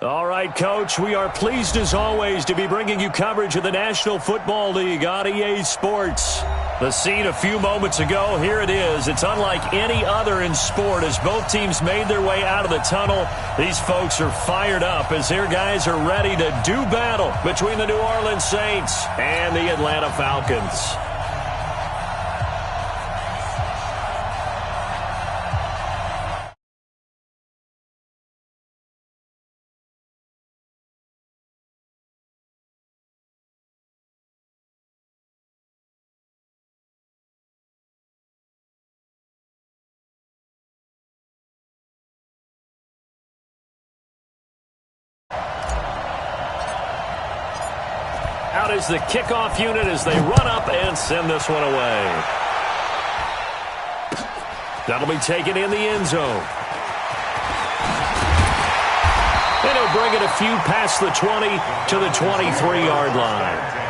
All right, Coach, we are pleased as always to be bringing you coverage of the National Football League on EA Sports. The scene a few moments ago, here it is. It's unlike any other in sport as both teams made their way out of the tunnel. These folks are fired up as their guys are ready to do battle between the New Orleans Saints and the Atlanta Falcons. Out is the kickoff unit as they run up and send this one away. That'll be taken in the end zone. And he'll bring it a few past the 20 to the 23-yard line.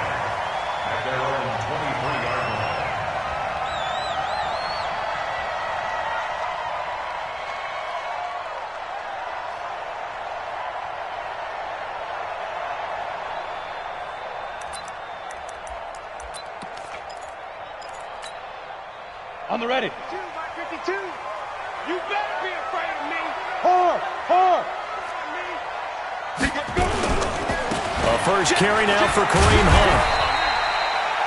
On the ready. 52. You better be afraid of me. Hard, hard. A first carry now for Kareem Hunt.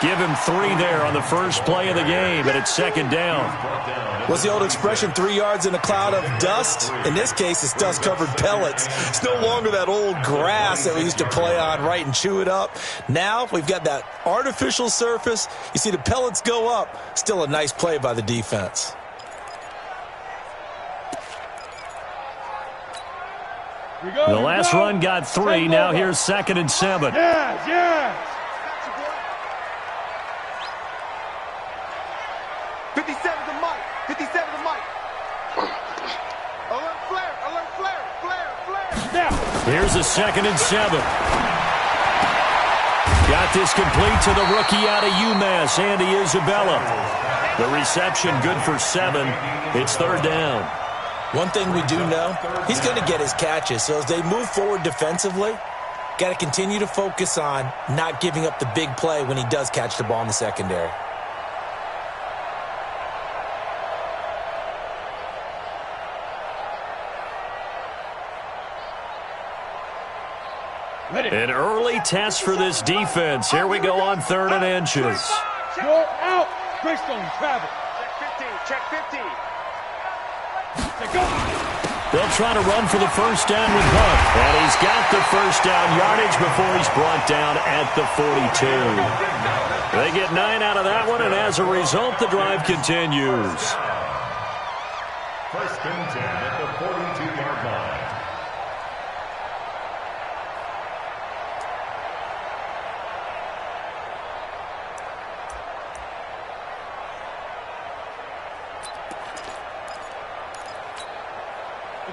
Give him 3 there on the first play of the game, and it's second down. What's the old expression, 3 yards in a cloud of dust? In this case, it's dust-covered pellets. It's no longer that old grass that we used to play on, right, and chew it up. Now we've got that artificial surface. You see the pellets go up. Still a nice play by the defense. The last run got 3. Now here's 2nd and 7. Yes, yes. 57 to Mike. 57 to Mike. Alert flare. Alert flare. Flare. Flare. Now. Here's a 2nd and 7. Got this complete to the rookie out of UMass, Andy Isabella. The reception good for 7. It's 3rd down. One thing we do know, he's going to get his catches. So as they move forward defensively, got to continue to focus on not giving up the big play when he does catch the ball in the secondary. An early test for this defense. Here we go on 3rd and inches. Go out. Greystone, travel. Check 50. Check go. They'll try to run for the first down with Hunt. And he's got the first down yardage before he's brought down at the 42. They get 9 out of that one, and as a result, the drive continues. First and 10 at the 42-yard line.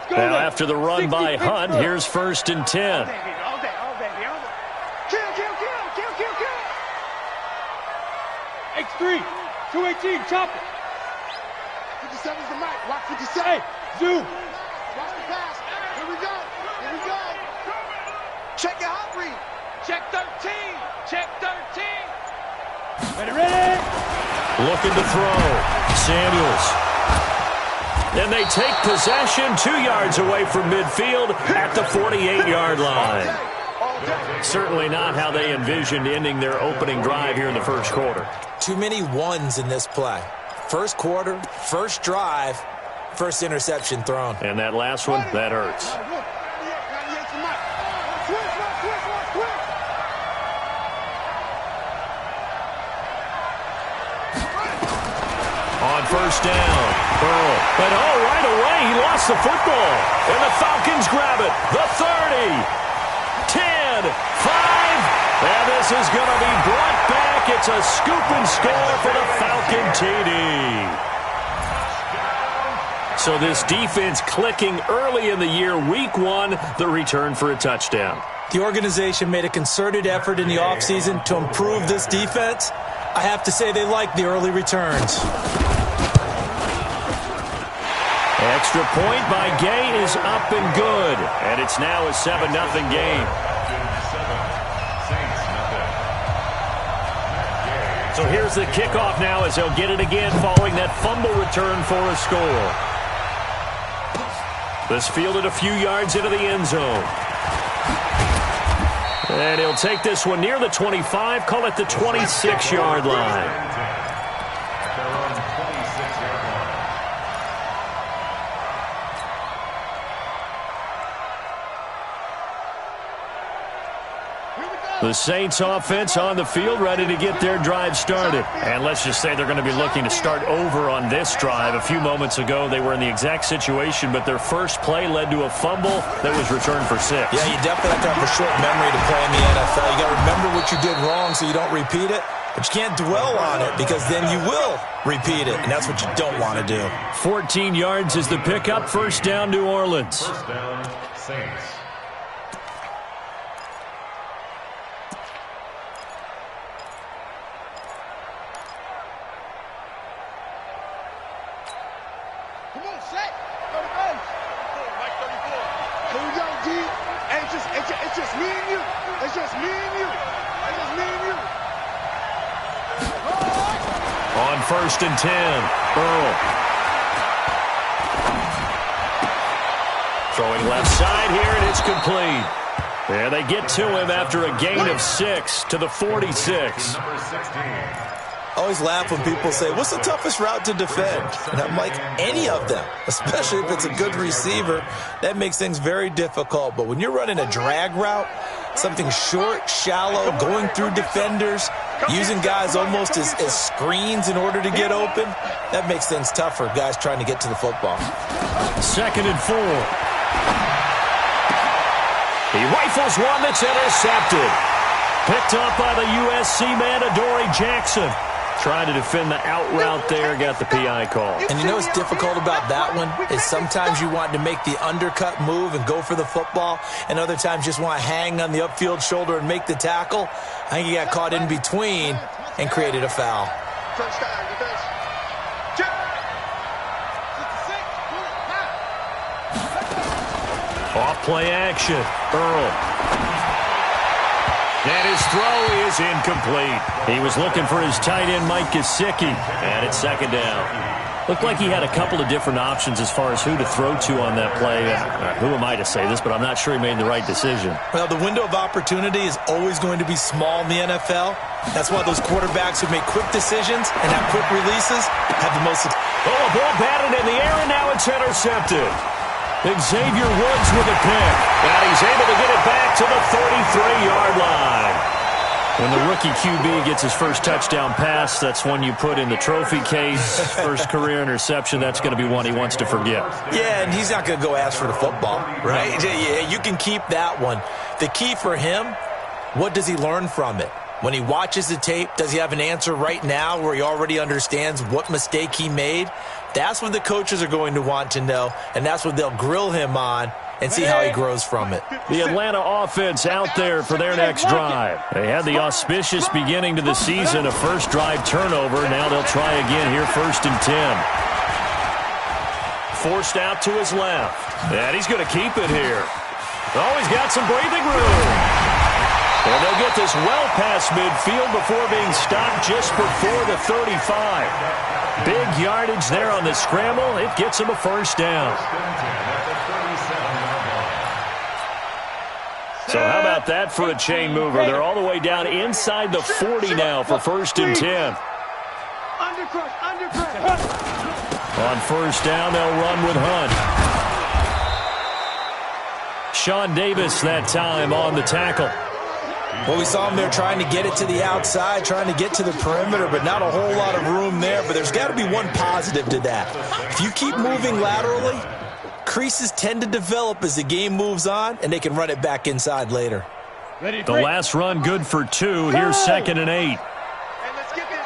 Now after the run by Hunt, here's 1st and 10. All day. Kill. X3, 218, chop it. 57's the Mike. Watch 57. Hey, zoom. Watch the pass. Here we go. Check your hot read. Check 13. Check 13. Ready. Looking to throw. Samuels. And they take possession 2 yards away from midfield at the 48-yard line. Certainly not how they envisioned ending their opening drive here in the first quarter. Too many ones in this play. First quarter, first drive, first interception thrown. And that last one, that hurts. On first down, Burrow. And right away, he lost the football. And the Falcons grab it. The 30, 10, 5. And this is going to be brought back. It's a scoop and score for the Falcon TD. So this defense clicking early in the year. Week 1, the return for a touchdown. The organization made a concerted effort in the offseason to improve this defense. I have to say they like the early returns. Extra point by Gay is up and good. And it's now a 7-0 game. So here's the kickoff now as they'll get it again following that fumble return for a score. This fielded a few yards into the end zone. And he'll take this one near the 25, call it the 26-yard line. The Saints offense on the field, ready to get their drive started. And let's just say they're going to be looking to start over on this drive. A few moments ago, they were in the exact situation, but their first play led to a fumble that was returned for 6. Yeah, you definitely have to have a short memory to play in the NFL. You got to remember what you did wrong so you don't repeat it. But you can't dwell on it because then you will repeat it, and that's what you don't want to do. 14 yards is the pickup. First down, New Orleans. First down, Saints. On 1st and 10, Earl. Throwing left side here, and it's complete. Yeah, they get to him after a gain of 6 to the 46. Number 16. I always laugh when people say, what's the toughest route to defend? And I'm like, any of them, especially if it's a good receiver. That makes things very difficult. But when you're running a drag route, something short, shallow, going through defenders, using guys almost as screens in order to get open, that makes things tough for guys trying to get to the football. 2nd and 4. He rifles one that's intercepted. Picked up by the USC man, Adoree Jackson. Trying to defend the out route there, got the PI call. And you know what's difficult about that one is sometimes you want to make the undercut move and go for the football, and other times just want to hang on the upfield shoulder and make the tackle. I think he got caught in between and created a foul. First down, defense. Off play action, Earl. And his throw is incomplete. He was looking for his tight end, Mike Gesicki, and it's 2nd down. Looked like he had a couple of different options as far as who to throw to on that play. Who am I to say this, but I'm not sure he made the right decision. Well, the window of opportunity is always going to be small in the NFL. That's why those quarterbacks who make quick decisions and have quick releases have the most... Oh, a ball batted in the air, and now it's intercepted. Xavier Woods with a pick, and he's able to get it back to the 33-yard line. When the rookie QB gets his first touchdown pass, that's one you put in the trophy case. First career interception, that's going to be one he wants to forget. Yeah, and he's not going to go ask for the football, right? Yeah, you can keep that one. The key for him, what does he learn from it? When he watches the tape, does he have an answer right now where he already understands what mistake he made? That's what the coaches are going to want to know, and that's what they'll grill him on and see how he grows from it. The Atlanta offense out there for their next drive. They had the auspicious beginning to the season, a first drive turnover. Now they'll try again here, 1st and 10. Forced out to his left. And he's going to keep it here. Oh, he's got some breathing room. And they'll get this well past midfield before being stopped just before the 35. Big yardage there on the scramble. It gets him a first down. So how about that for a chain mover? They're all the way down inside the 40 now for 1st and 10. On 1st down, they'll run with Hunt. Sean Davis that time on the tackle. Well, we saw him there trying to get it to the outside, trying to get to the perimeter, but not a whole lot of room there. But there's got to be one positive to that. If you keep moving laterally, creases tend to develop as the game moves on, and they can run it back inside later. The last run good for 2. Here's 2nd and 8. And let's get this.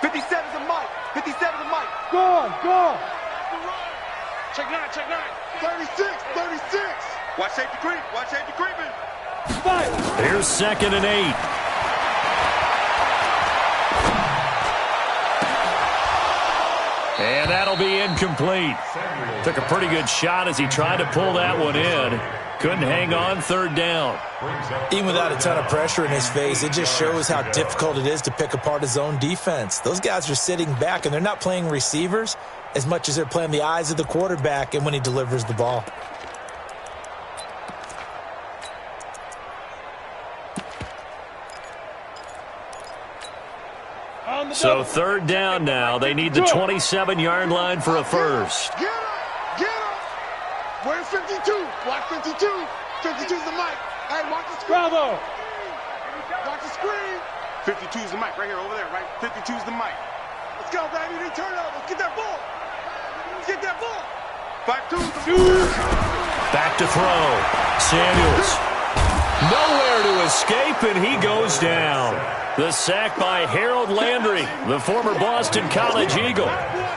57's a Mike. 57's a Mike. Go on. Check 9. 36. Watch safety creeping. Here's 2nd and 8. And that'll be incomplete. Took a pretty good shot as he tried to pull that one in. Couldn't hang on, third down. Even without a ton of pressure in his face, it just shows how difficult it is to pick apart his own defense. Those guys are sitting back, and they're not playing receivers as much as they're playing the eyes of the quarterback and when he delivers the ball. So third down now. They need the 27-yard line for a first. Get him! Get him! Where's 52? Watch 52. 52's the mic. Hey, watch the screen. Bravo! Watch the screen. 52's the mic right here, over there, right? 52's the mic. Let's go, baby. They turn up. Let's get that ball. Let's get that ball. 52's the Back to throw. Samuels. Nowhere to escape, and he goes down. The sack by Harold Landry, the former Boston College Eagle.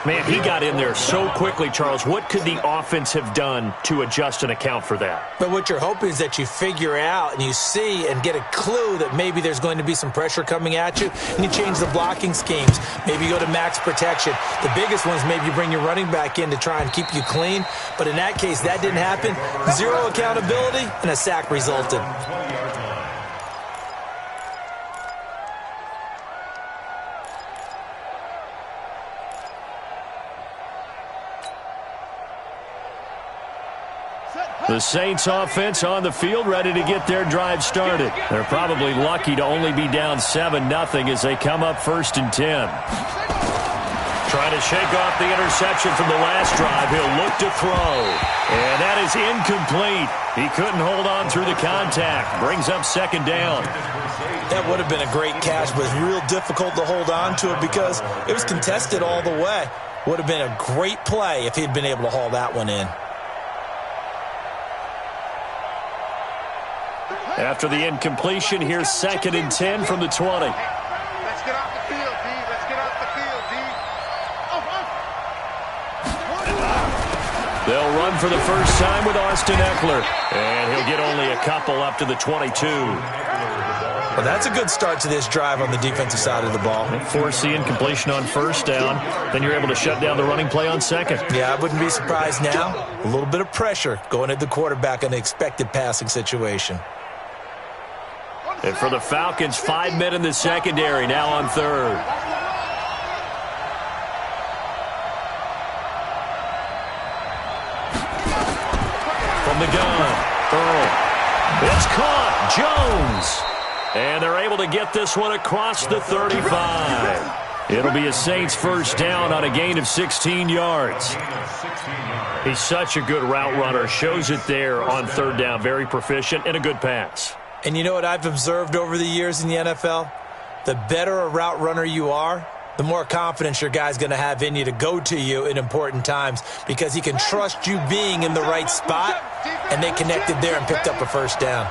Man, he got in there so quickly, Charles. What could the offense have done to adjust and account for that? But what you're hoping is that you figure out and you see and get a clue that maybe there's going to be some pressure coming at you, and you change the blocking schemes. Maybe you go to max protection. The biggest ones, maybe you bring your running back in to try and keep you clean. But in that case, that didn't happen. Zero accountability, and a sack resulted. The Saints offense on the field, ready to get their drive started. They're probably lucky to only be down 7-0 as they come up 1st and 10. Trying to shake off the interception from the last drive. He'll look to throw. And that is incomplete. He couldn't hold on through the contact. Brings up 2nd down. That would have been a great catch, but it's real difficult to hold on to it because it was contested all the way. Would have been a great play if he'd been able to haul that one in. After the incompletion, here's 2nd and 10 from the 20. Let's get off the field, D. Let's get off the field, D. They'll run for the first time with Austin Eckler. And he'll get only a couple up to the 22. Well, that's a good start to this drive on the defensive side of the ball. Force the incompletion on 1st down. Then you're able to shut down the running play on 2nd. Yeah, I wouldn't be surprised now. A little bit of pressure going at the quarterback in an expected passing situation. And for the Falcons, 5 men in the secondary, now on 3rd. From the gun, Earl. It's caught, Jones. And they're able to get this one across the 35. It'll be a Saints first down on a gain of 16 yards. He's such a good route runner. Shows it there on 3rd down. Very proficient and a good pass. And you know what I've observed over the years in the NFL? The better a route runner you are, the more confidence your guy's going to have in you to go to you in important times because he can trust you being in the right spot, and they connected there and picked up a first down.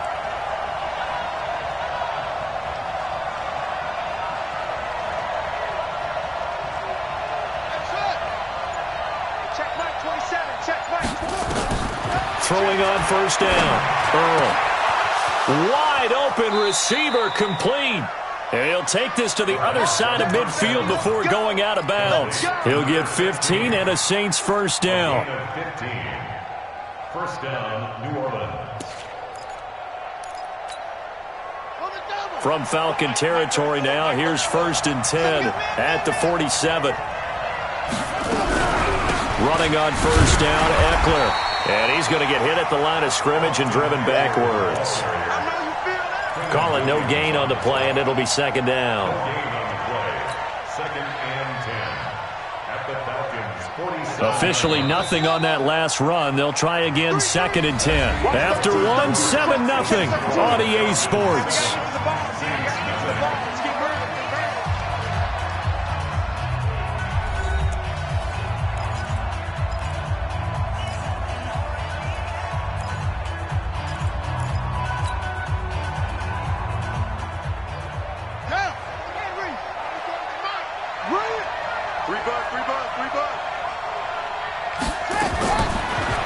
Throwing on 1st down, Earl. Wide open receiver complete. And he'll take this to the other side of midfield before going out of bounds. He'll get 15 and a Saints first down. 15. First down, New Orleans. From Falcon territory now, here's 1st and 10 at the 47. Running on 1st down, Eckler. And he's going to get hit at the line of scrimmage and driven backwards. Calling no gain on the play, and it'll be 2nd down. 2nd and 10. At the Falcons, 47. Officially nothing on that last run. They'll try again 2nd and 10. After one, 7-0 on EA Sports.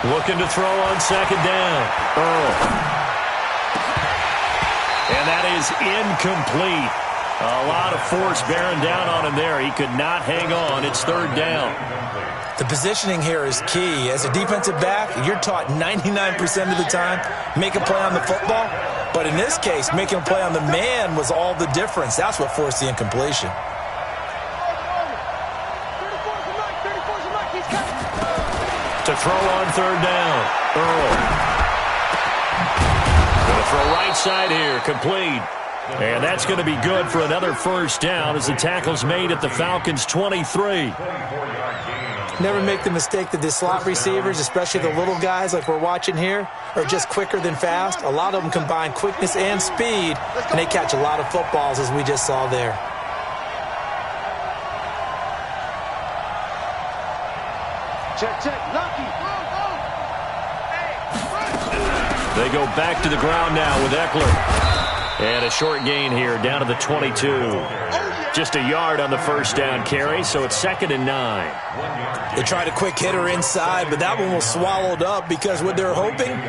Looking to throw on 2nd down. Earl. And that is incomplete. A lot of force bearing down on him there. He could not hang on. It's third down. The positioning here is key. As a defensive back, you're taught 99% of the time, make a play on the football. But in this case, making a play on the man was all the difference. That's what forced the incompletion. To throw on third down, Earl. Going to throw right side here, complete. And that's going to be good for another first down as the tackle's made at the Falcons' 23. Never make the mistake that the slot receivers, especially the little guys like we're watching here, are just quicker than fast. A lot of them combine quickness and speed, and they catch a lot of footballs, as we just saw there. Check, Lucky. They go back to the ground now with Eckler. And a short gain here down to the 22. Just a yard on the first down carry, so it's 2nd and 9. They tried a quick hitter inside, but that one was swallowed up because what they're hoping,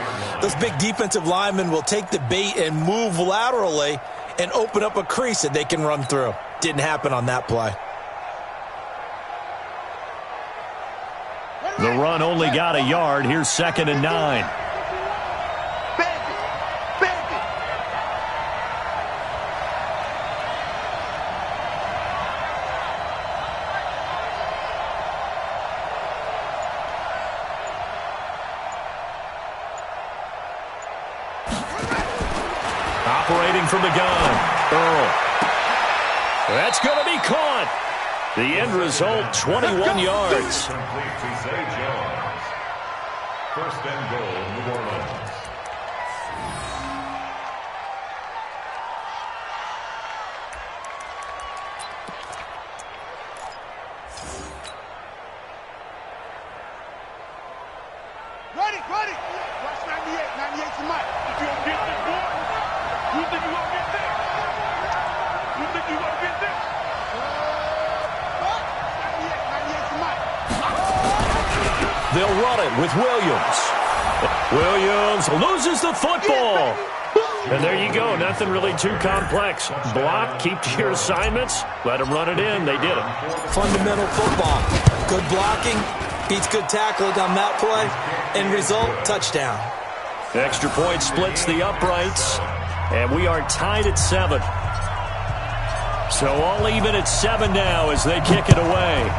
those big defensive linemen will take the bait and move laterally and open up a crease that they can run through. Didn't happen on that play. The run only got a yard. Here's 2nd and 9. Operating from the gun, Earl. That's going to be caught. The end result, 21 yards. Complete to Zay Jones. 1st and goal, New Orleans. Ready. Watch 98. 98's the mic. If you don't get this, boy, you think you won't get this? You think you won't get this? 98's the mic. They'll run it with Williams. Williams loses the football. And there you go. Nothing really too complex. Block, keep to your assignments, let them run it in. They did it. Fundamental football. Good blocking, beats good tackling on that play, and result, touchdown. Extra point splits the uprights, and we are tied at 7. So all even at 7 now as they kick it away.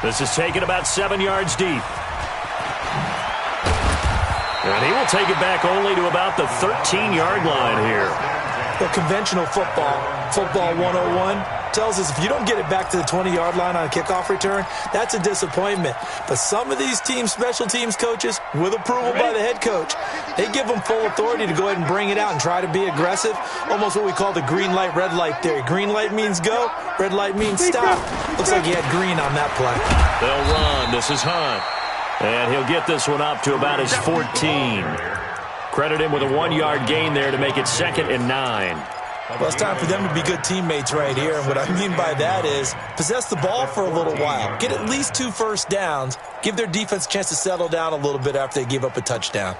This is taken about 7 yards deep. And he will take it back only to about the 13-yard line here. Well, conventional football 101, tells us if you don't get it back to the 20-yard line on a kickoff return, that's a disappointment. But some of these special teams coaches, with approval by the head coach, they give them full authority to go ahead and bring it out and try to be aggressive, almost what we call the green light, red light theory. Green light means go, red light means stop. Looks like he had green on that play. They'll run. This is Hunt. And he'll get this one up to about his 14. Credit him with a 1-yard gain there to make it 2nd and 9. Well, it's time for them to be good teammates right here. And what I mean by that is possess the ball for a little while. Get at least 2 first downs. Give their defense a chance to settle down a little bit after they give up a touchdown.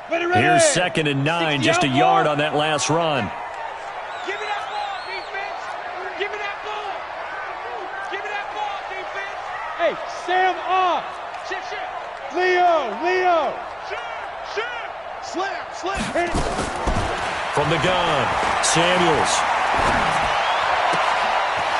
Here's 2nd and 9, just a yard on that last run. Give me that ball, defense. Give me that ball. Give me that ball, defense. Hey, Sam off. Shit. Leo. Shit. Slam. Hit it. From the gun, Samuels.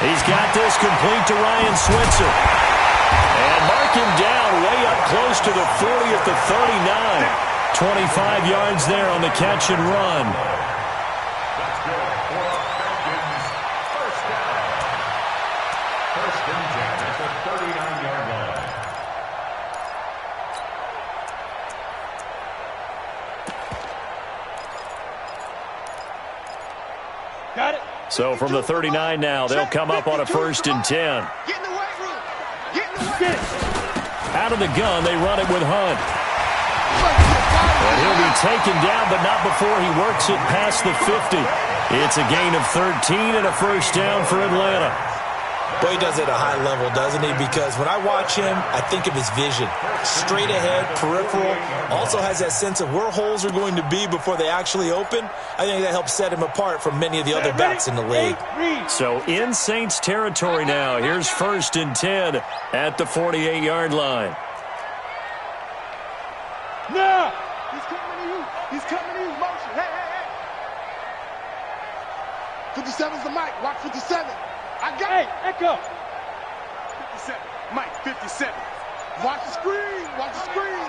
He's got this complete to Ryan Switzer. And mark him down way up close to the 40 at the 39. 25 yards there on the catch and run. That's good for Falcons. First down. 1st and 10 at the 39-yard line. Got it. So from the 39 now, they'll come up on a 1st and 10. Get in the weight room. Get in the weight Get room. it. Out of the gun, they run it with Hunt. And he'll be taken down, but not before he works it past the 50. It's a gain of 13 and a first down for Atlanta. Boy, he does it at a high level, doesn't he? Because when I watch him, I think of his vision. Straight ahead, peripheral. Also has that sense of where holes are going to be before they actually open. I think that helps set him apart from many of the other backs in the league. So in Saints territory now. Here's 1st and 10 at the 48-yard line. No! He's coming to you. He's coming to you. Motion. Hey, hey, hey. 57's the mic. Watch 57. I got Hey, Echo! 57. Mike, 57. Watch the screen. Watch the screen.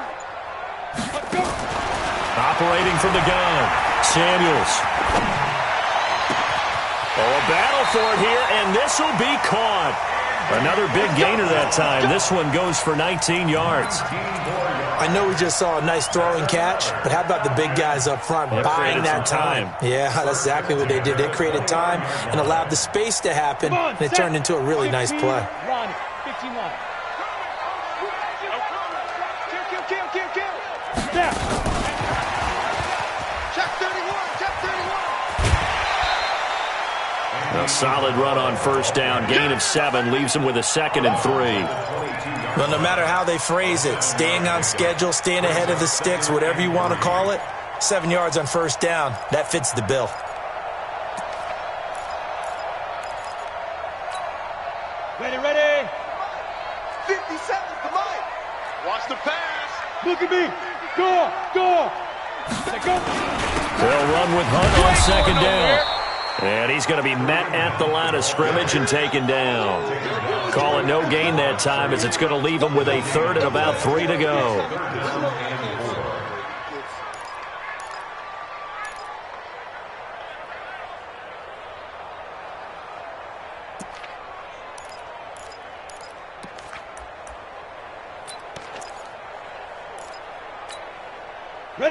Let's go. Operating from the gun, Samuels. Oh, a battle for it here, and this will be caught. Another big gainer that time. This one goes for 19 yards. I know we just saw a nice throwing catch, but how about the big guys up front buying that time? Yeah, that's exactly what they did. They created time and allowed the space to happen, and it turned into a really nice play. Ronnie, 15 line. Kill. Now, Check 31. Check 31. A solid run on 1st down. Gain of 7 leaves them with a 2nd and 3. Well, no matter how they phrase it, staying on schedule, staying ahead of the sticks, whatever you want to call it, 7 yards on 1st down, that fits the bill. ready. 57's the mic. Watch the pass. Look at me. Go. Go. They'll run with Hunt on 2nd down. And he's going to be met at the line of scrimmage and taken down. Call it no gain that time as it's going to leave him with a 3rd and about 3 to go.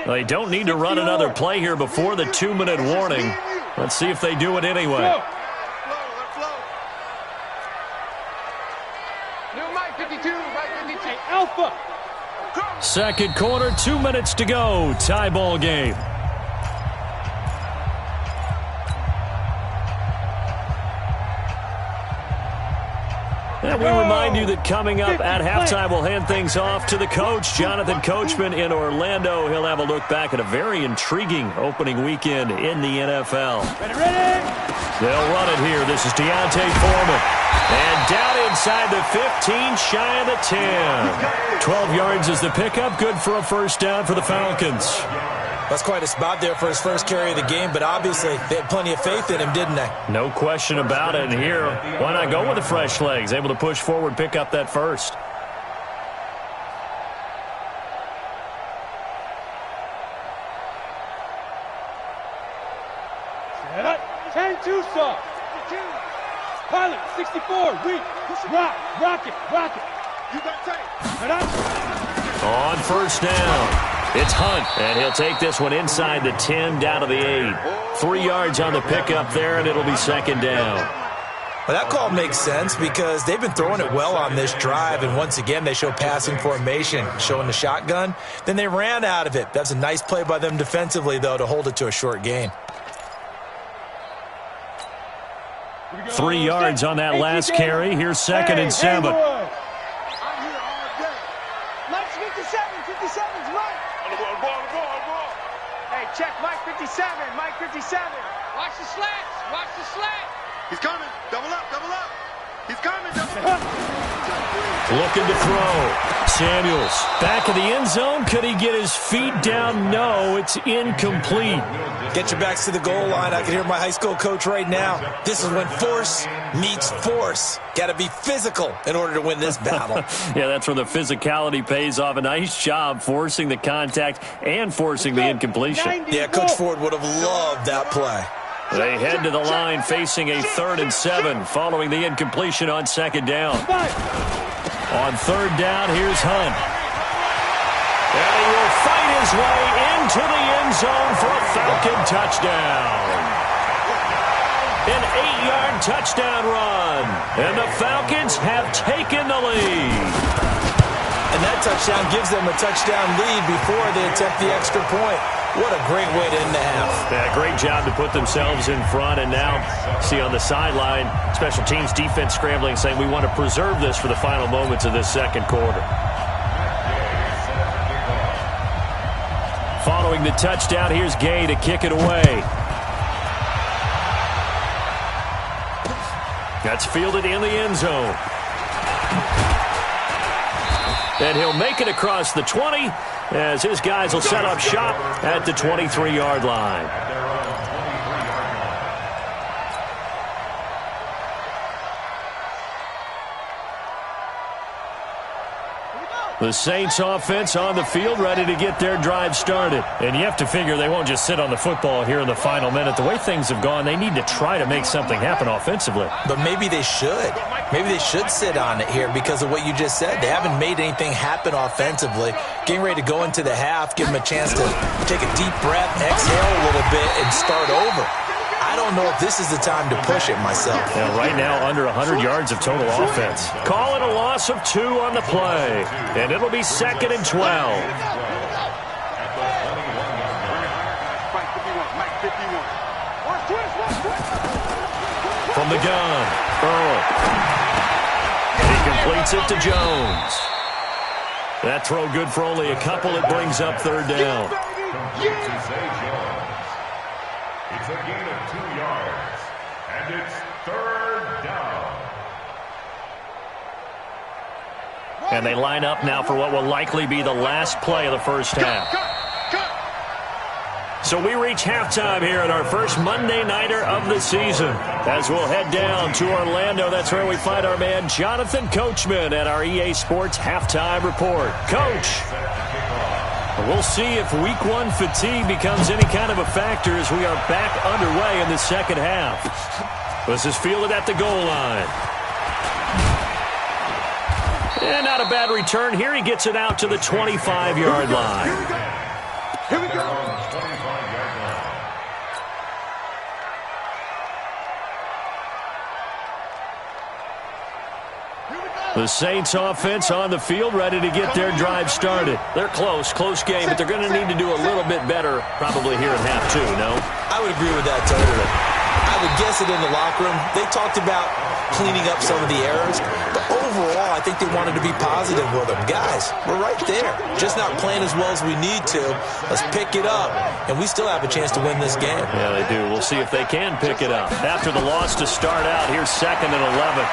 They don't need to run another play here before the 2-minute warning. Let's see if they do it anyway. Let flow. New Mike 52, Mike 52. Alpha. 2nd quarter, 2 minutes to go. Tie ball game. And we remind you that coming up at halftime, we'll hand things off to the coach, Jonathan Coachman in Orlando. He'll have a look back at a very intriguing opening weekend in the NFL. Ready. They'll run it here. This is Deontay Foreman. And down inside the 15, shy of the 10. 12 yards is the pickup. Good for a 1st down for the Falcons. That's quite a spot there for his first carry of the game, but obviously they had plenty of faith in him, didn't they? No question about it. And here, why not go with the fresh legs? Able to push forward, pick up that 1st. Set up. 10-2 saw. Pilot, 64. Weak. Rock it. You got tape. Set up. On 1st down. It's Hunt, and he'll take this one inside the 10, down to the 8. 3 yards on the pickup there, and it'll be 2nd down. Well, that call makes sense because they've been throwing it well on this drive, and once again they show passing formation, showing the shotgun. Then they ran out of it. That's a nice play by them defensively, though, to hold it to a short gain. 3 yards on that last carry. Here's 2nd and 7. I'm here all day. Mike's 57's Mike. On the ball. Hey, check Mike 57, Mike 57. Watch the slats. He's coming. Double up. He's coming. Double up. Looking to throw. Samuels back in the end zone. Could he get his feet down? No, it's incomplete. Get your backs to the goal line. I can hear my high school coach right now. This is when force meets force. Got to be physical in order to win this battle. Yeah, that's where the physicality pays off. A nice job forcing the contact and forcing the incompletion. Yeah, Coach Ford would have loved that play. They head to the line facing a 3rd and 7 following the incompletion on 2nd down. On 3rd down, here's Hunt. And he will fight his way into the end zone for a Falcon touchdown. An 8-yard touchdown run. And the Falcons have taken the lead. And that touchdown gives them a touchdown lead before they attempt the extra point. What a great way to end the half. Yeah, great job to put themselves in front. And now, see on the sideline, special teams defense scrambling, saying we want to preserve this for the final moments of this second quarter. Following the touchdown, here's Gay to kick it away. That's fielded in the end zone. And he'll make it across the 20 as his guys will set up shop at the 23-yard line. The Saints offense on the field, ready to get their drive started. And you have to figure they won't just sit on the football here in the final minute. The way things have gone, they need to try to make something happen offensively. But maybe they should. Maybe they should sit on it here because of what you just said. They haven't made anything happen offensively. Getting ready to go into the half, give them a chance to take a deep breath, exhale a little bit, and start over. I don't know if this is the time to push it myself. Yeah, right now, under 100 yards of total offense. Call it a loss of 2 on the play. And it'll be 2nd and 12. From the gun, Earl. And he completes it to Jones. That throw good for only a couple. It brings up 3rd down. It's a gain of 2 yards, and it's 3rd down. And they line up now for what will likely be the last play of the first half. So we reach halftime here at our first Monday Nighter of the season. As we'll head down to Orlando, that's where we find our man Jonathan Coachman at our EA Sports Halftime Report. Coach, we'll see if Week 1 fatigue becomes any kind of a factor as we are back underway in the second half. This is fielded at the goal line. And not a bad return here. He gets it out to the 25-yard line. Here we go. 25-yard line. The Saints offense on the field, ready to get their drive started. They're close game, but they're going to need to do a little bit better probably here in half 2, no? I would agree with that totally. I would guess it in the locker room. They talked about cleaning up some of the errors, but overall, I think they wanted to be positive with them. Guys, we're right there. Just not playing as well as we need to. Let's pick it up, and we still have a chance to win this game. Yeah, they do. We'll see if they can pick it up. After the loss to start out, here's 2nd and 11.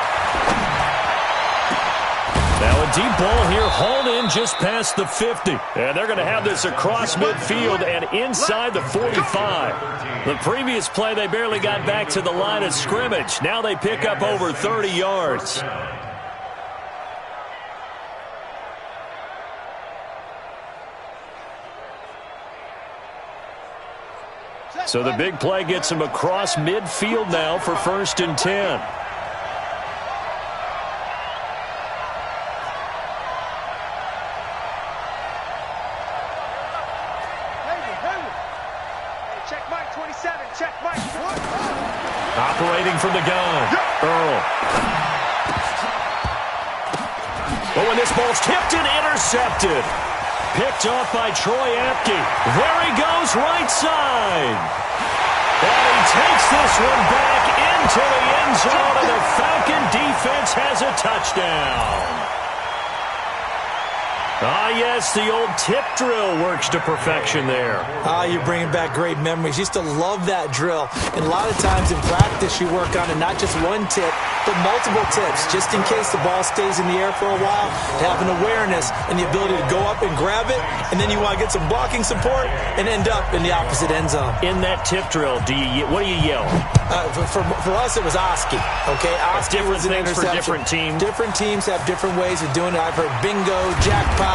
Now a deep ball here, hauled in just past the 50. And they're going to have this across midfield and inside the 45. The previous play, they barely got back to the line of scrimmage. Now they pick up over 30 yards. So the big play gets them across midfield now for 1st and 10. Operating from the gun, Earl. But when this ball's tipped and intercepted. Picked off by Troy Apke. There he goes, right side. And he takes this one back into the end zone, and the Falcon defense has a touchdown. Ah, yes, the old tip drill works to perfection there. You're bringing back great memories. Used to love that drill. And a lot of times in practice, you work on it, not just one tip, but multiple tips, just in case the ball stays in the air for a while, to have an awareness and the ability to go up and grab it, and then you want to get some blocking support and end up in the opposite end zone. In that tip drill, what do you yell? For us, it was Oski. Okay, Oski was an interception. For different teams. Different teams have different ways of doing it. I've heard bingo, jackpot.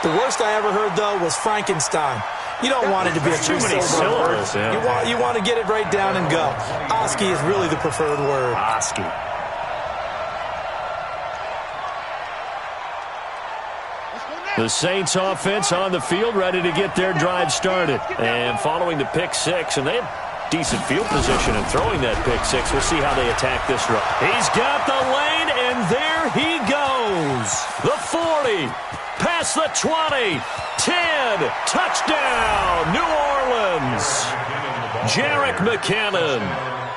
The worst I ever heard, though, was Frankenstein. You don't want it to be a too many syllables. Yeah. You want to get it right down and go. Oski is really the preferred word. Oski. The Saints offense on the field, ready to get their drive started. And following the pick six, and they have decent field position in throwing that pick six. We'll see how they attack this run. He's got the lane, and there he goes. The 40. Past the 20. 10. Touchdown, New Orleans. Jerick McKinnon,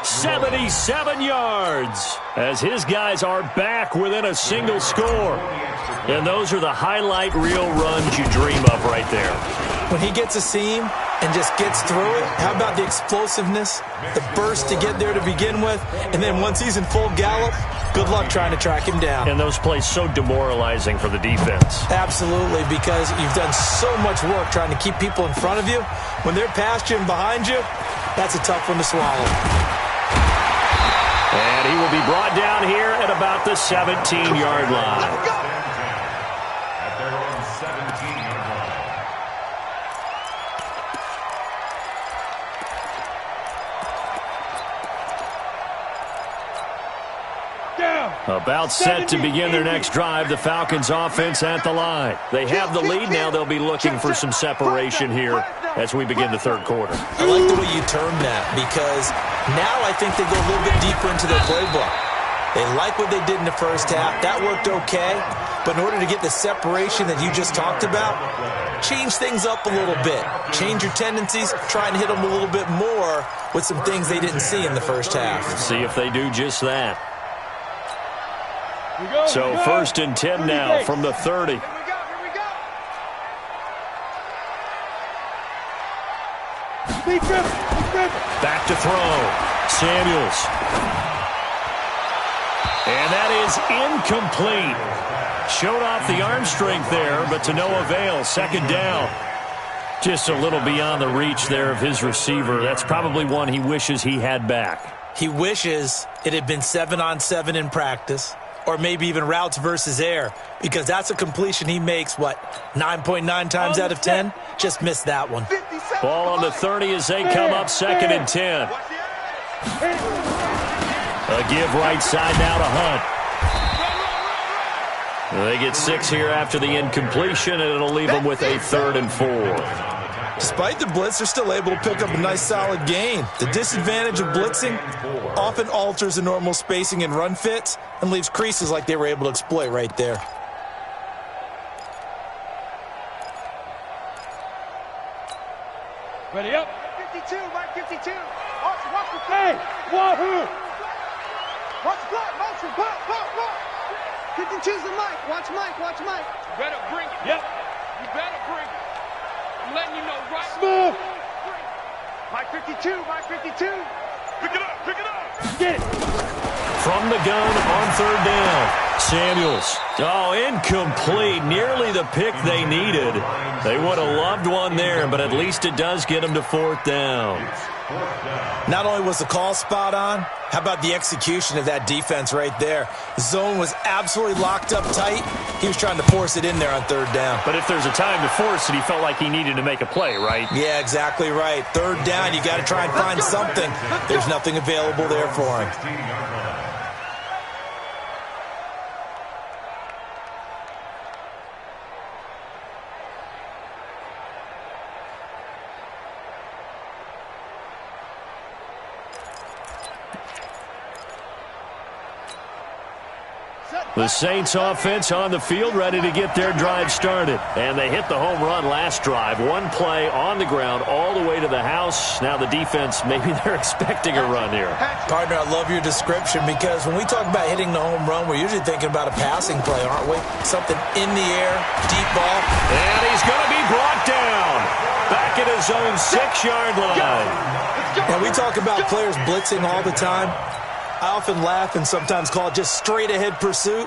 77 yards, as his guys are back within a single score. And those are the highlight reel runs you dream of right there. When he gets a seam and just gets through it, how about the explosiveness, the burst to get there to begin with, and then once he's in full gallop, good luck trying to track him down. And those plays so demoralizing for the defense. Absolutely, because you've done so much work trying to keep people in front of you. When they're past you and behind you, that's a tough one to swallow. And he will be brought down here at about the 17-yard line. At their own 17-yard line. About set to begin their next drive, the Falcons offense at the line. They have the lead now. They'll be looking for some separation here as we begin the third quarter. I like the way you termed that, because now I think they go a little bit deeper into their playbook. They like what they did in the first half. That worked okay. But in order to get the separation that you just talked about, change things up a little bit. Change your tendencies. Try and hit them a little bit more with some things they didn't see in the first half. See if they do just that. So first and 10 now from the 30. Back to throw. Samuels. And that is incomplete. Showed off the arm strength there, but to no avail. Second down. Just a little beyond the reach there of his receiver. That's probably one he wishes he had back. He wishes it had been 7-on-7 in practice, or maybe even routes versus air, because that's a completion he makes, 9.9 times out of 10? Just missed that one. Ball on the 30 as they come up second and 10. A give right side now to Hunt. They get 6 here after the incompletion, and it'll leave them with a 3rd and 4. Despite the blitz, they're still able to pick up a nice solid gain. The disadvantage of blitzing often alters the normal spacing and run fits and leaves creases like they were able to exploit right there. Ready up. 52, Mike 52. Watch the Hey, Wahoo! Watch the block, motion, block. 52's the Mike. Watch Mike. You better bring it. Yep. You better bring it. I'm letting you know right. Smooth. Mike 52. Pick it up. Get it. From the gun on 3rd down. Samuels. Oh, incomplete. Nearly the pick they needed. They would have loved one there, but at least it does get them to 4th down. Not only was the call spot on, how about the execution of that defense right there? The zone was absolutely locked up tight. He was trying to force it in there on 3rd down. But if there's a time to force it, he felt like he needed to make a play, right? Yeah, exactly right. 3rd down, you got to try and find something. There's nothing available there for him. The Saints offense on the field ready to get their drive started. And they hit the home run last drive. One play on the ground all the way to the house. Now the defense, maybe they're expecting a run here. Partner, I love your description, because when we talk about hitting the home run, we're usually thinking about a passing play, aren't we? Something in the air, deep ball. And he's going to be brought down. Back at his own 6-yard line. And we talk about players blitzing all the time. I often laugh and sometimes call it just straight-ahead pursuit.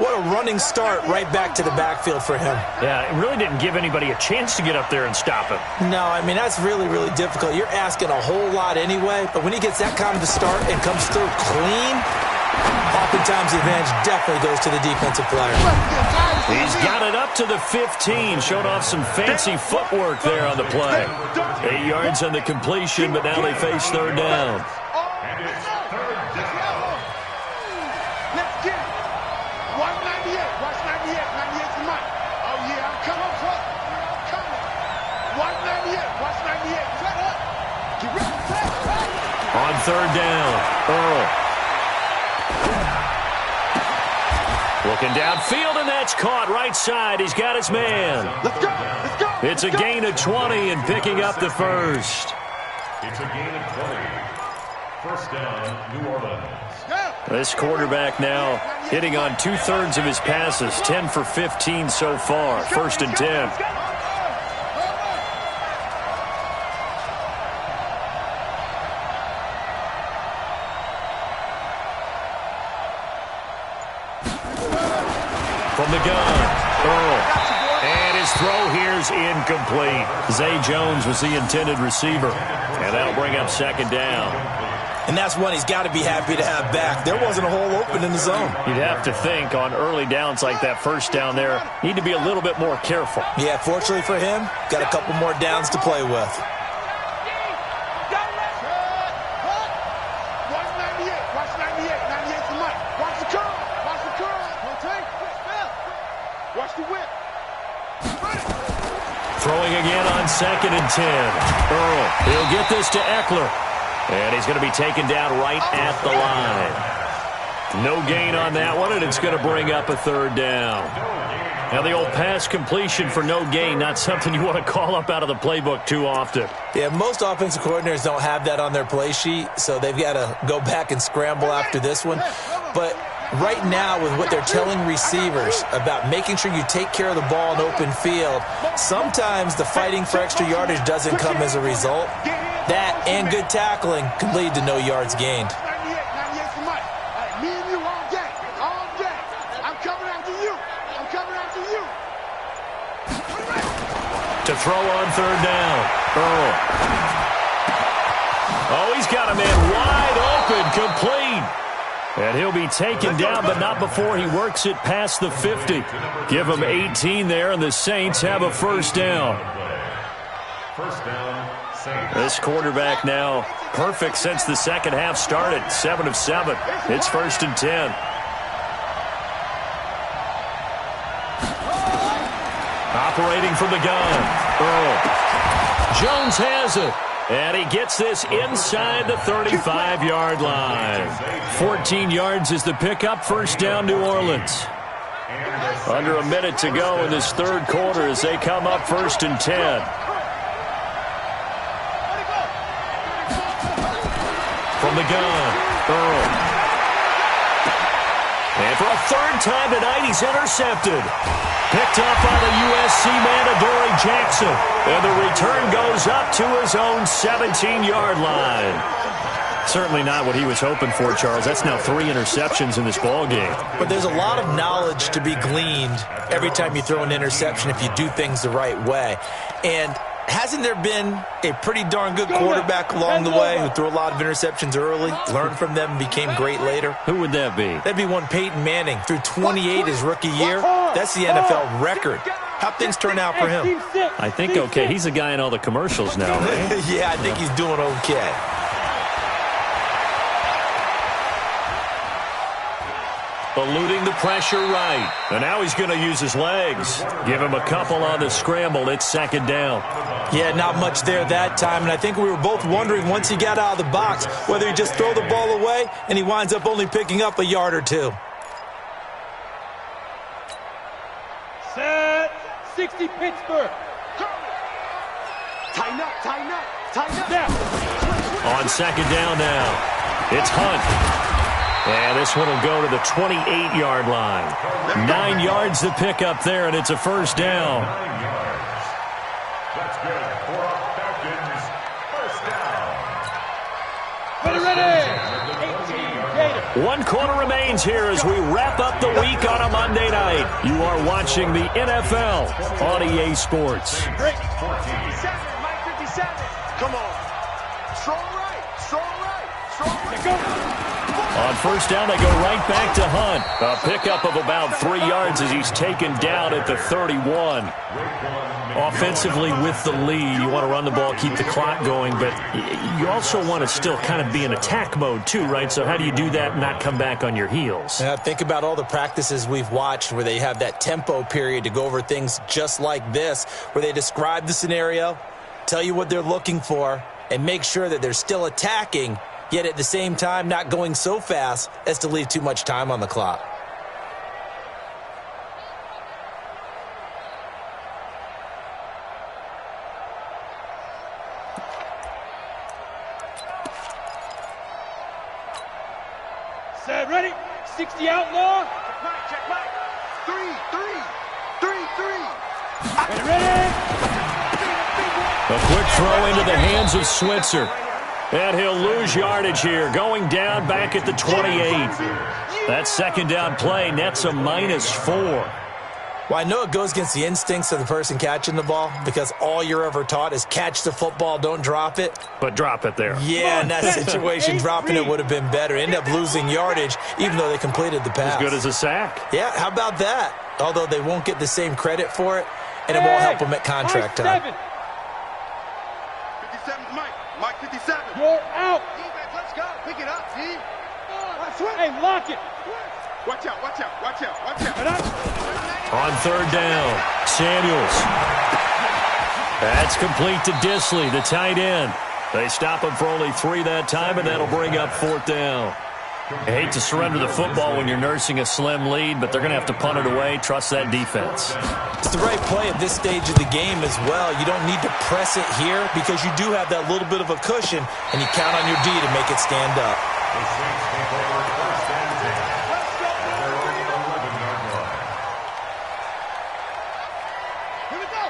What a running start right back to the backfield for him. Yeah, it really didn't give anybody a chance to get up there and stop him. No, I mean, that's really, really difficult. You're asking a whole lot anyway, but when he gets that kind of a start and comes through clean, oftentimes the advantage definitely goes to the defensive player. He's got it up to the 15. Showed off some fancy footwork there on the play. 8 yards on the completion, but now they face 3rd down. And it's 3rd down. Let's get it. Watch 98. Watch 98. 98's the mic. Oh, yeah, I'm coming, truck. I'm coming. Watch 98. Watch 98. Shut up. Get ready. On 3rd down, Earl. Looking downfield, and that's caught right side. He's got his man. Let's go. Let's go. It's a gain of 20 and picking up the first. It's a gain of 20. First down, New Orleans. This quarterback now hitting on 2/3 of his passes, 10 for 15 so far. First and 10. From the gun, Earl. And his throw here's incomplete. Zay Jones was the intended receiver. And that'll bring up second down. And that's one he's got to be happy to have back. There wasn't a hole open in the zone. You'd have to think on early downs like that first down there, need to be a little bit more careful. Yeah, fortunately for him, got a couple more downs to play with. Watch 98. Watch 98. 98's the mic. Watch the curl. Watch the curl. Watch the whip. Throwing again on second and 10. Earl, he'll get this to Eckler. And he's going to be taken down right at the line. No gain on that one, and it's going to bring up a third down. Now, the old pass completion for no gain, not something you want to call up out of the playbook too often. Yeah, most offensive coordinators don't have that on their play sheet, so they've got to go back and scramble after this one. But right now, with what they're telling receivers about making sure you take care of the ball in open field, sometimes the fighting for extra yardage doesn't come as a result. That and good tackling can lead to no yards gained. 98's the mic. Me and you all day. All day. I'm coming after you. I'm coming after you. To throw on third down. Earl. Oh, he's got a man wide open, complete. And he'll be taken down, but not before he works it past the 50. Give him 18 there, and the Saints have a first down. First down, Saints. This quarterback now perfect since the second half started. 7 of 7. It's first and 10. Operating from the gun. Earl. Jones has it. And he gets this inside the 35-yard line. 14 yards is the pickup. First down, New Orleans. Under a minute to go in this third quarter as they come up first and 10. From the gun, Earl. And for a third time tonight, he's intercepted. Picked up by the USC man, Adoree Jackson. And the return goes up to his own 17-yard line. Certainly not what he was hoping for, Charles. That's now 3 interceptions in this ballgame. But there's a lot of knowledge to be gleaned every time you throw an interception if you do things the right way. And hasn't there been a pretty darn good quarterback along the way who threw a lot of interceptions early, learned from them, and became great later? Who would that be? That'd be one Peyton Manning. Threw 28 his rookie year. That's the NFL record. How'd things turn out for him? I think okay. He's a guy in all the commercials now, right? Yeah, I think he's doing okay. Eluding the pressure right. And now he's going to use his legs. Give him a couple on the scramble. It's second down. Yeah, not much there that time. And I think we were both wondering once he got out of the box whether he'd just throw the ball away and he winds up only picking up a yard or two. Set. 60 Pittsburgh. Tighten up, tighten up, tighten up. Now. On second down now. It's Hunt. And this one will go to the 28-yard line. 9 yards to pick up there, and it's a first down. 9 yards. That's good for Falcons. First down. Ready. 18 Gator. 1 quarter remains here as we wrap up the week on a Monday night. You are watching the NFL on EA Sports. 57, Mike 57. Come on. Strong right, strong right, strong right. Go. On first down, they go right back to Hunt. A pickup of about 3 yards as he's taken down at the 31. Offensively with the lead, you want to run the ball, keep the clock going, but you also want to still kind of be in attack mode too, right? So how do you do that and not come back on your heels? Yeah, think about all the practices we've watched where they have that tempo period to go over things just like this, where they describe the scenario, tell you what they're looking for, and make sure that they're still attacking, yet at the same time not going so fast as to leave too much time on the clock. 60 outlaw. Check Mike. 3, 3, 3, 3. And ready. A quick throw into the hands of Switzer. And he'll lose yardage here, going down back at the 28. That second down play nets a -4. Well, I know it goes against the instincts of the person catching the ball because all you're ever taught is catch the football, don't drop it. But drop it there. Yeah, in that situation, dropping it would have been better. End up losing yardage, even though they completed the pass. As good as a sack. Yeah, how about that? Although they won't get the same credit for it, and it won't help them at contract time. 57, Mike 57. You're out. Defense, let's go. Pick it up, D. Hey, lock it. Watch out, watch out, watch out, watch out. On third down, Samuels. That's complete to Disley, the tight end. They stop him for only 3 that time, and that'll bring up 4th down. I hate to surrender the football when you're nursing a slim lead, but they're going to have to punt it away. Trust that defense. It's the right play at this stage of the game as well. You don't need to press it here because you do have that little bit of a cushion, and you count on your D to make it stand up. The Saints take over 1st and 10. They're on the 11-yard line.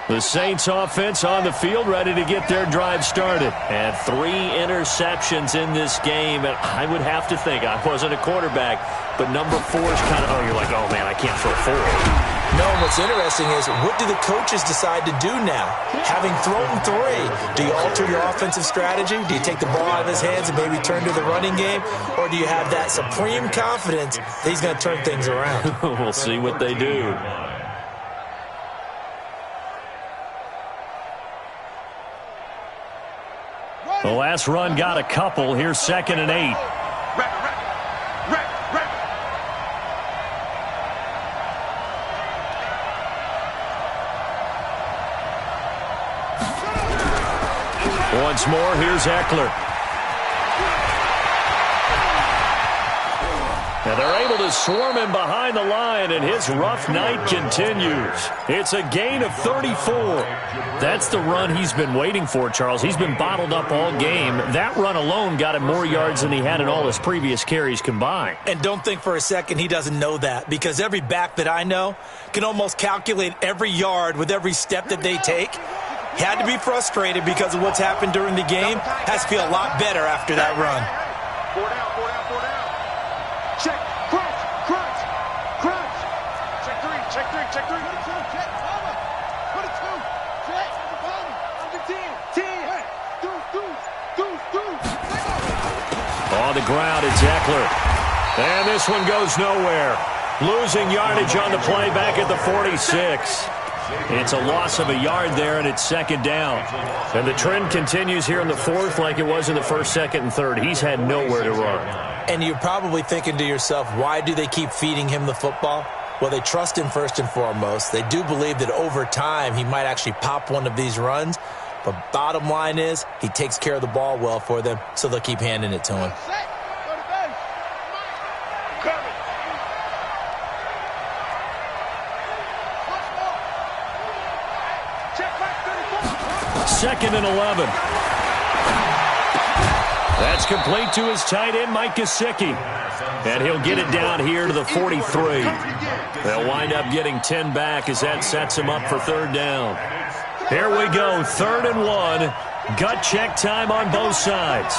The Saints offense on the field, ready to get their drive started. And 3 interceptions in this game. And I would have to think, I wasn't a quarterback, but number 4 is kind of, you're like, oh, man, I can't throw 4. No, what's interesting is what do the coaches decide to do now? Having thrown 3, do you alter your offensive strategy? Do you take the ball out of his hands and maybe turn to the running game? Or do you have that supreme confidence that he's going to turn things around? We'll see what they do. The last run got a couple. Here's 2nd and 8. Once more, here's Eckler. Now they're able to swarm him behind the line, and his rough night continues. It's a gain of 34. That's the run he's been waiting for, Charles. He's been bottled up all game. That run alone got him more yards than he had in all his previous carries combined. And don't think for a second he doesn't know that, because every back that I know can almost calculate every yard with every step that they take. He had to be frustrated because of what's happened during the game. Has to feel a lot better after that run. 4 down, 4 down, 4 down. Check, crunch, crunch, crunch. Check 3, check 3, check 3. Check, over. 22, check, over. Under 10, 10. Deuce. On the ground, it's Eckler. And this one goes nowhere. Losing yardage on the play back at the 46. It's a loss of a yard there, and it's 2nd down. And the trend continues here in the 4th like it was in the 1st, 2nd, and 3rd. He's had nowhere to run. And you're probably thinking to yourself, why do they keep feeding him the football? Well, they trust him first and foremost. They do believe that over time he might actually pop one of these runs. But bottom line is he takes care of the ball well for them, so they'll keep handing it to him. Second and 11. That's complete to his tight end, Mike Gesicki. And he'll get it down here to the 43. They'll wind up getting 10 back as that sets him up for 3rd down. Here we go, 3rd and 1. Gut check time on both sides.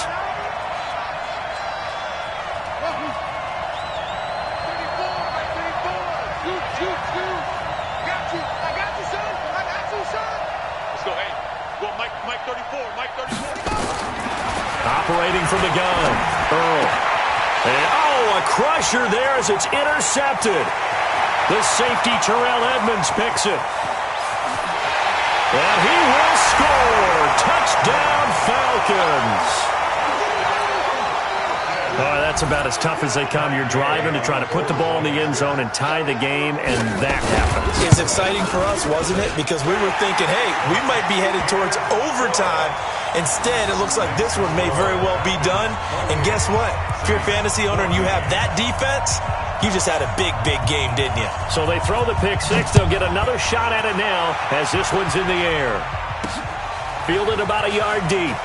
Operating from the gun, Earl. And, a crusher there as it's intercepted. The safety, Terrell Edmonds, picks it. And he will score. Touchdown, Falcons. That's about as tough as they come. You're driving to try to put the ball in the end zone and tie the game, and that happens. It's exciting for us, wasn't it? Because we were thinking, hey, we might be headed towards overtime. Instead, it looks like this one may very well be done. And guess what? If you're a fantasy owner and you have that defense, you just had a big, big game, didn't you? So they throw the pick six. They'll get another shot at it now as this one's in the air. Fielded about a yard deep.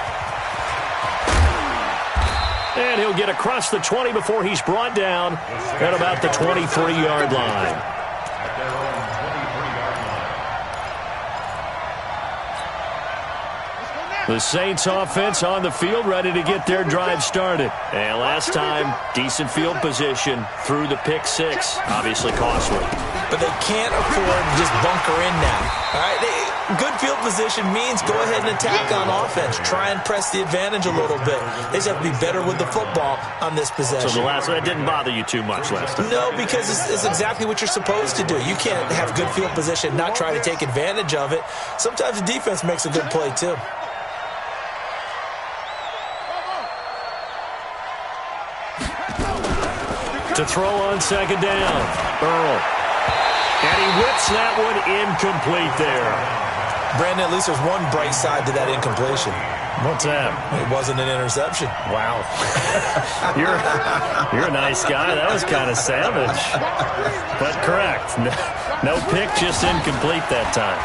And he'll get across the 20 before he's brought down at about the 23-yard line. At their own 23-yard line. The Saints offense on the field, ready to get their drive started. And last time, decent field position through the pick six. Obviously costly. But they can't afford to just bunker in now. All right, good field position means go ahead and attack on offense. Try and press the advantage a little bit. They just have to be better with the football on this possession. So that didn't bother you too much last time? No, because it's exactly what you're supposed to do. You can't have good field position, not try to take advantage of it. Sometimes the defense makes a good play too. To throw on second down, Earl. And he whips that one incomplete there. Brandon, at least there's one bright side to that incompletion. What's that? It wasn't an interception. Wow. You're a nice guy. That was kind of savage. But correct. No pick, just incomplete that time.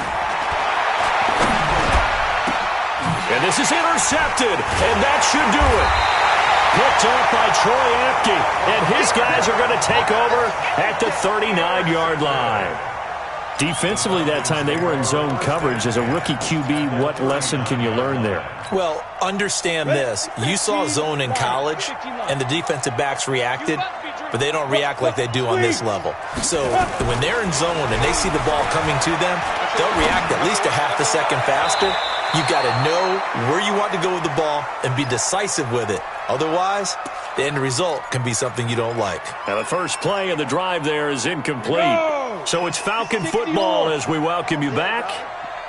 And this is intercepted, and that should do it. Picked off by Troy Apke, and his guys are going to take over at the 39-yard line. Defensively that time, they were in zone coverage. As a rookie QB, what lesson can you learn there? Well, understand this. You saw zone in college, and the defensive backs reacted, but they don't react like they do on this level. So when they're in zone and they see the ball coming to them, they'll react at least a half a second faster. You've got to know where you want to go with the ball and be decisive with it. Otherwise, the end result can be something you don't like. Now, the first play of the drive there is incomplete. So it's Falcon football as we welcome you back.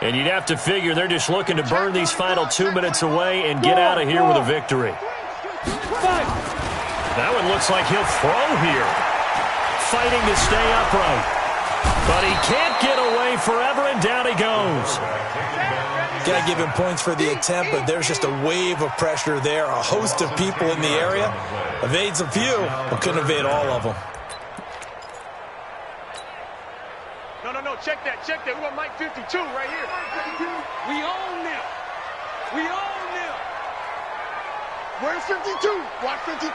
And you'd have to figure they're just looking to burn these final 2 minutes away and get out of here with a victory. That one looks like he'll throw here. Fighting to stay upright. But he can't get away forever, and down he goes. Got to give him points for the attempt, but there's just a wave of pressure there. A host of people in the area. Evades a few, but couldn't evade all of them. No, check that. We want Mike 52 right here. We own them. We own them. Where's 52? Watch 52.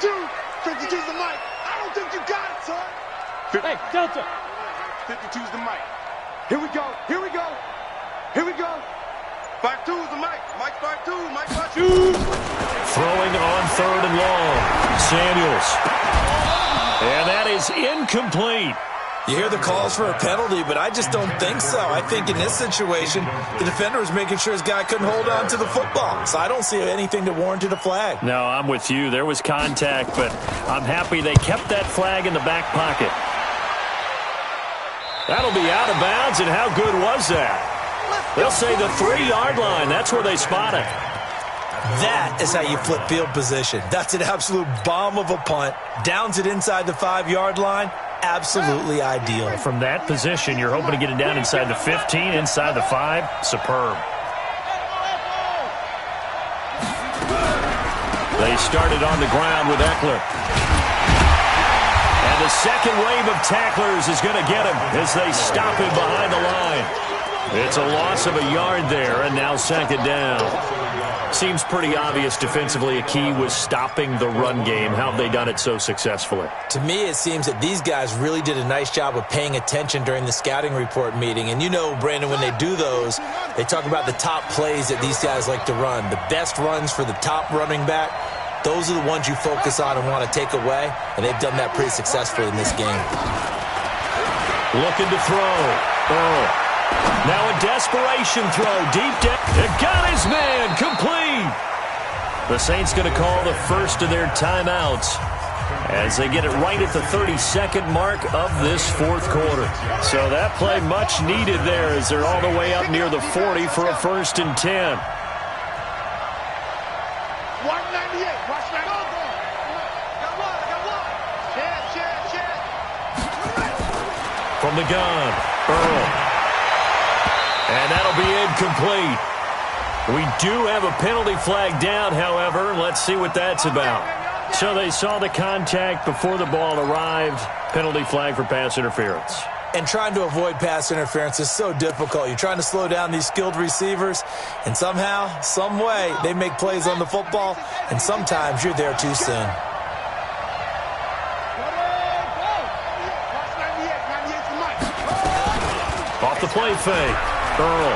52's the mic. I don't think you got it, son. Hey, Delta. 52's the mic. Here we go. Here we go. Here we go. 52's the mic. Mike 52. Mike 52. Throwing on third and long. Samuels. And that is incomplete. You hear the calls for a penalty, but I just don't think so. I think in this situation, the defender was making sure his guy couldn't hold on to the football. So I don't see anything that warranted a flag. No, I'm with you. There was contact, but I'm happy they kept that flag in the back pocket. That'll be out of bounds, and how good was that? They'll say the 3-yard line. That's where they spot it. That is how you flip field position. That's an absolute bomb of a punt. Downs it inside the 5-yard line. Absolutely ideal. From that position, you're hoping to get it down inside the 15, inside the 5. Superb. They started on the ground with Eckler. And the second wave of tacklers is going to get him as they stop him behind the line. It's a loss of a yard there, and now second down. Seems pretty obvious defensively a key was stopping the run game. How have they done it so successfully? To me, it seems that these guys really did a nice job of paying attention during the scouting report meeting. And you know, Brandon, when they do those, they talk about the top plays that these guys like to run. The best runs for the top running back, those are the ones you focus on and want to take away. And they've done that pretty successfully in this game. Looking to throw. Earl. Now a desperation throw deep down. It got his man complete. The Saints going to call the first of their timeouts as they get it right at the 32nd mark of this fourth quarter. So that play much needed there as they're all the way up near the 40 for a 1st and 10. 198. Watch 98. From the gun, Earl. And that'll be incomplete. We do have a penalty flag down, however. Let's see what that's about. So they saw the contact before the ball arrived. Penalty flag for pass interference. And trying to avoid pass interference is so difficult. You're trying to slow down these skilled receivers, and somehow, some way, they make plays on the football, and sometimes you're there too soon. Off the play fake. Earl.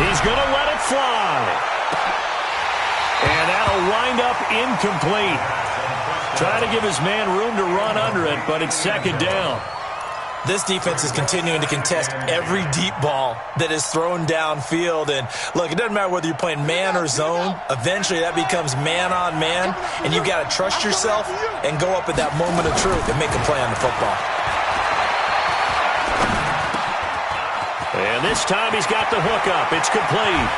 He's going to let it fly. And that'll wind up incomplete. Trying to give his man room to run under it, but it's second down. This defense is continuing to contest every deep ball that is thrown downfield. And, look, it doesn't matter whether you're playing man or zone. Eventually, that becomes man-on-man, and you've got to trust yourself and go up at that moment of truth and make a play on the football. And this time he's got the hook up. It's complete.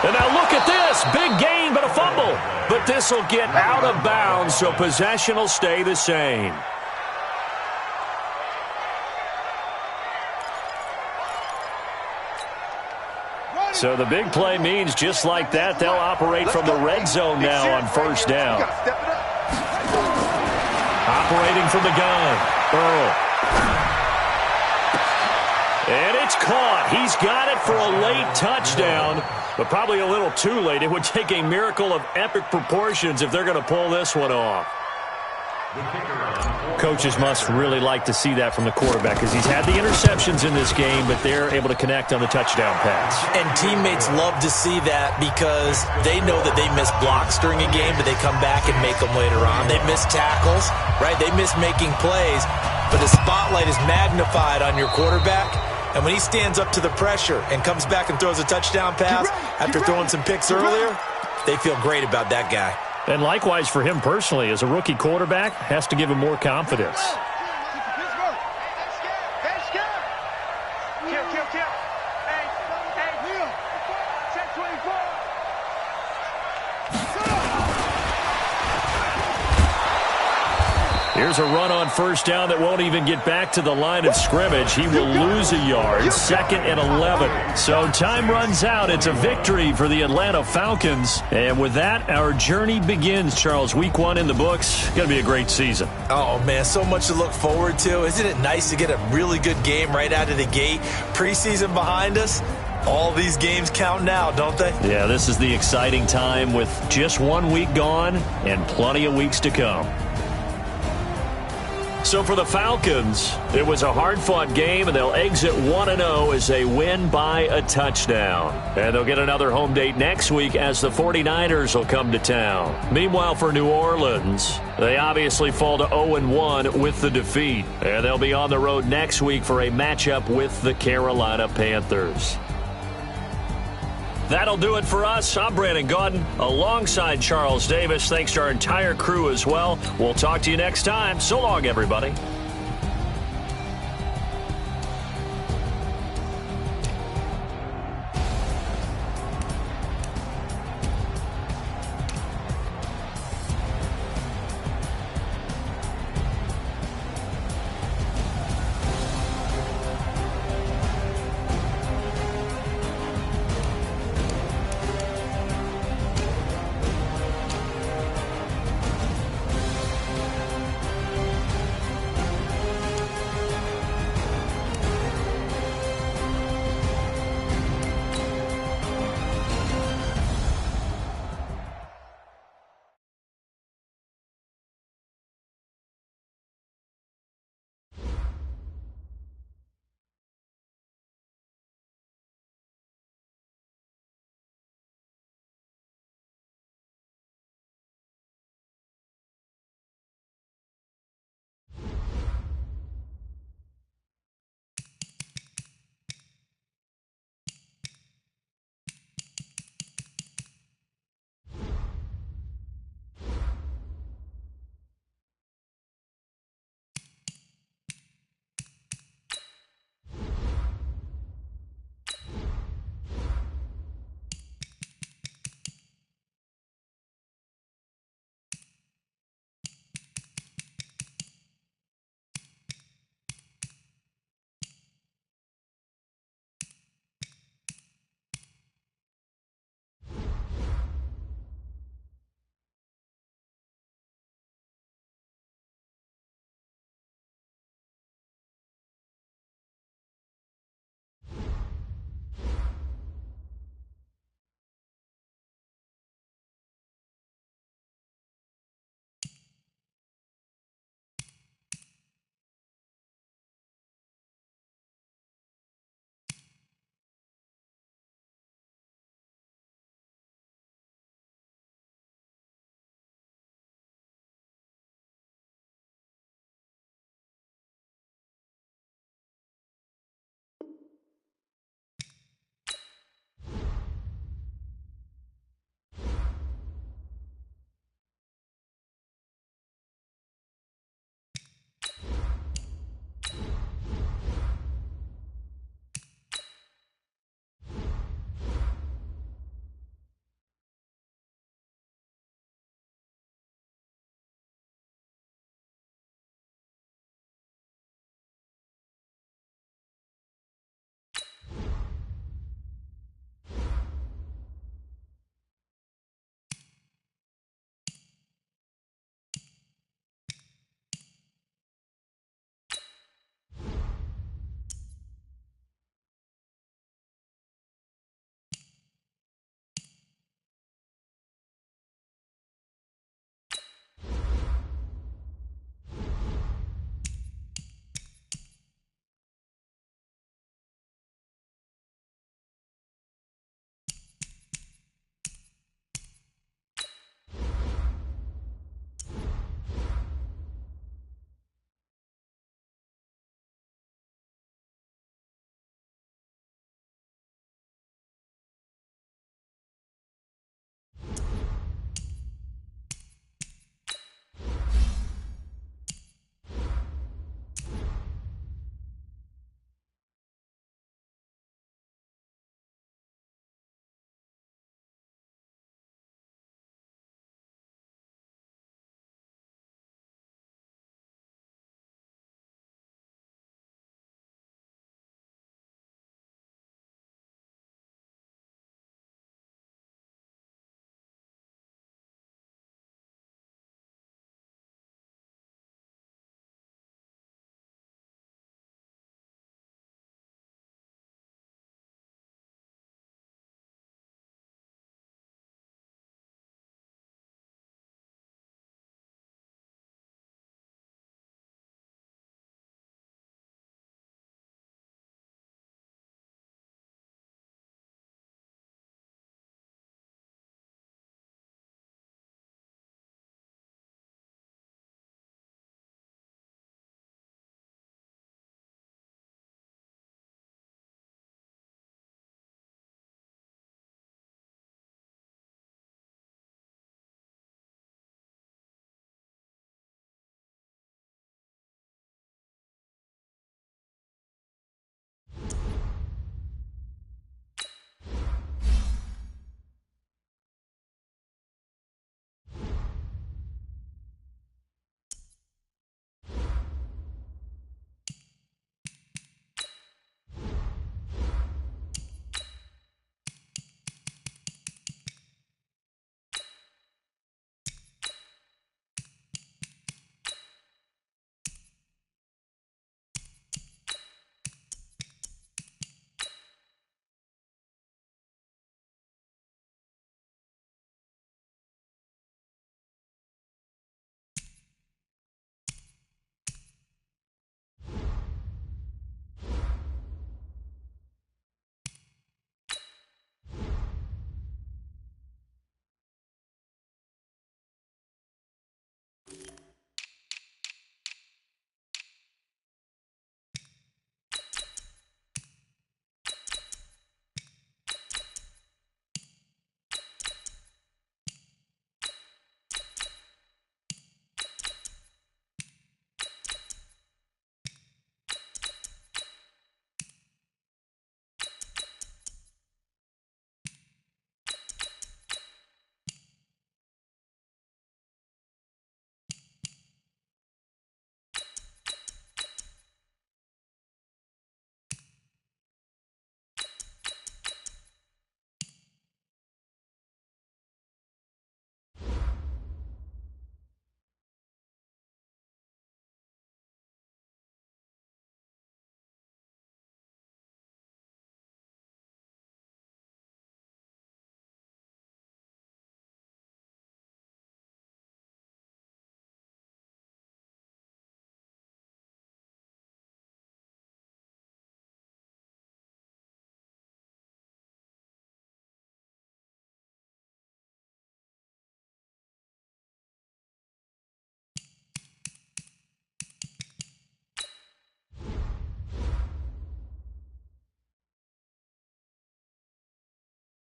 And now look at this. Big gain, but a fumble. But this will get out of bounds, so possession will stay the same. So the big play means just like that, they'll operate from the red zone now on first down. Operating from the gun. Earl. And it's caught. He's got it for a late touchdown, but probably a little too late. It would take a miracle of epic proportions if they're going to pull this one off. Coaches must really like to see that from the quarterback because he's had the interceptions in this game, but they're able to connect on the touchdown pass. And teammates love to see that because they know that they miss blocks during a game, but they come back and make them later on. They miss tackles, right? They miss making plays, but the spotlight is magnified on your quarterback. And when he stands up to the pressure and comes back and throws a touchdown pass after throwing some picks earlier, they feel great about that guy. And likewise for him personally, as a rookie quarterback, has to give him more confidence. Here's a run on first down that won't even get back to the line of scrimmage. He will lose a yard, 2nd and 11. So time runs out. It's a victory for the Atlanta Falcons. And with that, our journey begins, Charles. Week 1 in the books. Going to be a great season. Oh, man, so much to look forward to. Isn't it nice to get a really good game right out of the gate? Preseason behind us. All these games count now, don't they? Yeah, this is the exciting time with just 1 week gone and plenty of weeks to come. So for the Falcons, it was a hard-fought game, and they'll exit 1-0 as they win by a touchdown. And they'll get another home date next week as the 49ers will come to town. Meanwhile, for New Orleans, they obviously fall to 0-1 with the defeat. And they'll be on the road next week for a matchup with the Carolina Panthers. That'll do it for us. I'm Brandon Gaudin alongside Charles Davis. Thanks to our entire crew as well. We'll talk to you next time. So long, everybody.